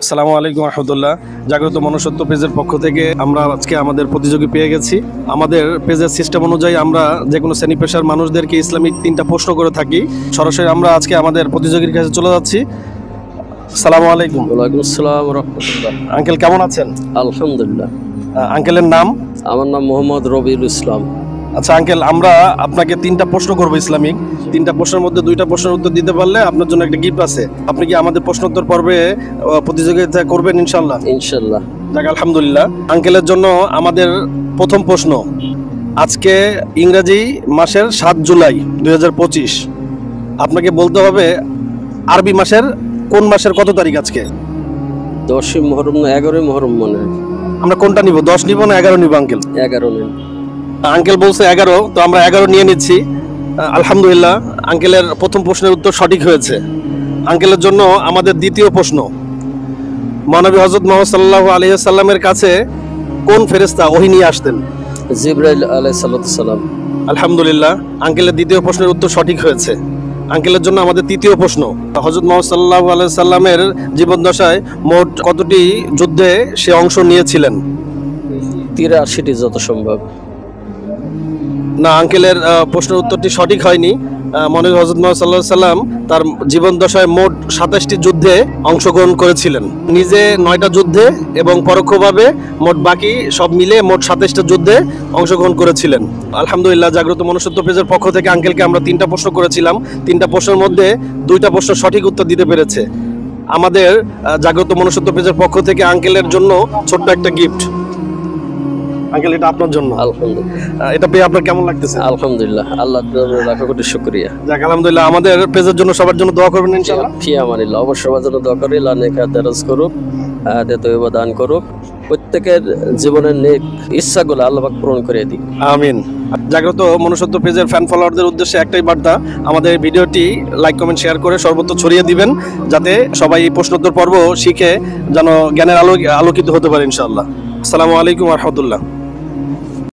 আসসালামু আলাইকুম রহমতুল্লাহ। জাগ্রত মনুষ্যত্ব পেজের পক্ষ থেকে আমরা আজকে আমাদের প্রতিযোগী পেয়ে গেছি। আমাদের পেজের সিস্টেম অনুযায়ী আমরা যে কোনো শ্রেণী পেশার মানুষদেরকে ইসলামিক 3টা প্রশ্ন করে থাকি। সরাসরি আমরা আজকে আমাদের প্রতিযোগীর কাছে চলে যাচ্ছি। আসসালামু আলাইকুম। ওয়ালাইকুম আসসালাম রাহমাতুল্লাহ। আঙ্কেল কেমন আছেন? আলহামদুলিল্লাহ। আঙ্কেলের নাম? আমার নাম মোহাম্মদ রবিউল ইসলাম। আচ্ছা আঙ্কেল, আমরা আপনাকে 3টা প্রশ্ন করবো ইসলামিক। 3টা প্রশ্নের মধ্যে 2টা প্রশ্নের উত্তর দিতে পারলে আপনার জন্য একটা গিফট আছে। আপনি কি আমাদের প্রশ্নোত্তর পর্বে প্রতিযোগিতা করবেন ইনশাল্লাহ? ইনশাল্লাহ। যাক আলহামদুলিল্লাহ। আঙ্কেলের জন্য আমাদের প্রথম প্রশ্ন, আজকে ইংরেজি মাসের 7 জুলাই 2025। আপনাকে বলতে হবে আরবি মাসের কোন মাসের কত তারিখ আজকে? 10ই মুহররম না 11ই মুহররম মনে হয়। আমরা কোনটা নিব, 10 নিব না 11 নিব আঙ্কেল? 11 নেন। আঙ্কেল বলছে 11, তো আমরা 11 নিয়ে নিচ্ছি। আলহামদুলিল্লাহ, আঙ্কেলের প্রথম প্রশ্নের উত্তর সঠিক হয়েছে। আঙ্কেলের জন্য আমাদের দ্বিতীয় প্রশ্ন, মহানবী হযরত মুহাম্মদ সাল্লাল্লাহু আলাইহি ওয়াসাল্লামের কাছে কোন ফেরেশতা ওহী নিয়ে আসতেন? জিবরাইল আলাইহিস সালাম। আলহামদুলিল্লাহ, আঙ্কেলের দ্বিতীয় প্রশ্নের উত্তর সঠিক হয়েছে। আঙ্কেলের জন্য আমাদের তৃতীয় প্রশ্ন, হযরত মুহাম্মদ সাল্লাল্লাহু আলাইহি ওয়াসাল্লামের জীবদ্দশায় মোট কতটি যুদ্ধে সে অংশ নিয়েছিলেন? 83টি যত সম্ভব। না, আঙ্কেলের প্রশ্নের উত্তরটি সঠিক হয়নি। মহানবী হযরত মুহাম্মদ সাল্লাল্লাহু আলাইহি ওয়াসাল্লাম তার জীবদ্দশায় মোট 27টি যুদ্ধে অংশগ্রহণ করেছিলেন। নিজে 9টা যুদ্ধে এবং পরোক্ষভাবে মোট বাকি সব মিলে মোট 27টা যুদ্ধে অংশগ্রহণ করেছিলেন। আলহামদুলিল্লাহ, জাগ্রত মনুষ্যত্ব পেজের পক্ষ থেকে আঙ্কেলকে আমরা 3টা প্রশ্ন করেছিলাম। 3টা প্রশ্নের মধ্যে 2টা প্রশ্ন সঠিক উত্তর দিতে পেরেছে। আমাদের জাগ্রত মনুষ্যত্ব পেজের পক্ষ থেকে আঙ্কেলের জন্য ছোট্ট একটা গিফট। আঙ্কেল, এটা আপনার জন্য। আলহামদুলিল্লাহ। এটা পেয়ে আপনার কেমন লাগতেছে? আলহামদুলিল্লাহ, আল্লাহর দরবারে লাখ কোটি শুকরিয়া। যাক আলহামদুলিল্লাহ, আমাদের পেজের জন্য সবার জন্য দোয়া করবেন ইনশাআল্লাহ। ফি আমানিল্লাহ। অবশ্যই সবার জন্য দোয়া করি, আল্লাহ নেক দারাজ করুক, হায়াতে তয়্যিবা দান করুক, প্রত্যেকের জীবনের নেক ইচ্ছাগুলো আল্লাহ পাক পূরণ করে দিক। আমিন। জাগ্রত মনুষ্যত্ব পেজের ফ্যান ফলোয়ারদের উদ্দেশ্যে একটাই বার্তা, আমাদের ভিডিওটি লাইক কমেন্ট শেয়ার করে সর্বত্র ছড়িয়ে দিবেন, যাতে সবাই এই প্রশ্নোত্তর পর্ব শিখে যেন জ্ঞানের আলোকিত হতে পারে ইনশাআল্লাহ। আসসালামু আলাইকুম ওয়া রাহমাতুল্লাহ।